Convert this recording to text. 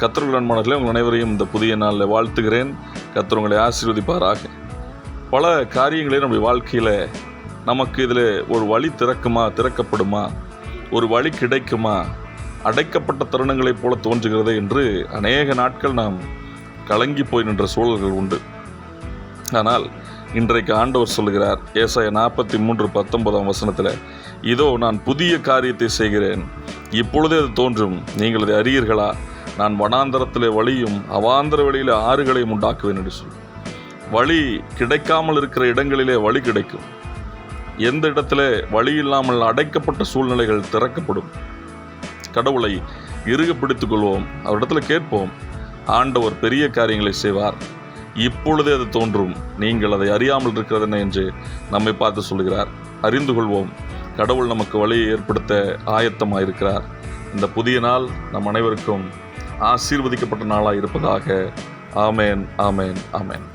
கர்த்தருடைய அன்பானவர்களே, உங்கள் அனைவரையும் இந்த புதிய நாளில் வாழ்த்துகிறேன். கர்த்தர் உங்களை ஆசீர்வதிப்பாராக. பல காரியங்களே நம்முடைய வாழ்க்கையில் நமக்கு இதில் ஒரு வழி திறக்கப்படுமா, ஒரு வழி கிடைக்குமா, அடைக்கப்பட்ட தருணங்களைப் போல தோன்றுகிறது என்று அநேக நாட்கள் நாம் கலங்கி போய் நின்ற சூழல்கள் உண்டு. ஆனால் இன்றைக்கு ஆண்டவர் சொல்கிறார், ஏசாயா 43:19 இதோ நான் புதிய காரியத்தை செய்கிறேன், இப்பொழுதே அது தோன்றும், நீங்கள் அதை அறியீர்களா? நான் வனாந்தரத்திலே வழியும் அவாந்தர வெளியிலே ஆறுகளையும் உண்டாக்குவேன் என்று சொல். வழி கிடைக்காமல் இருக்கிற இடங்களிலே வழி கிடைக்கும். எந்த இடத்துல வழி இல்லாமல் அடைக்கப்பட்ட சூழ்நிலைகள் திறக்கப்படும். கடவுளை இறுக பிடித்துக் கொள்வோம், அவரிடத்துல கேட்போம். ஆண்டவர் பெரிய காரியங்களை செய்வார், இப்பொழுதே அது தோன்றும், நீங்கள் அதை அறியாமல் இருக்கிறது என்ன என்று நம்மை பார்த்து சொல்கிறார். அறிந்து கொள்வோம். கடவுள் நமக்கு வழியை ஏற்படுத்த ஆயத்தமாயிருக்கிறார். இந்த புதிய நாள் நம் அனைவருக்கும் ஆசீர்வதிக்கப்பட்ட நாளாக இருப்பதாக. ஆமேன், ஆமேன், ஆமேன்.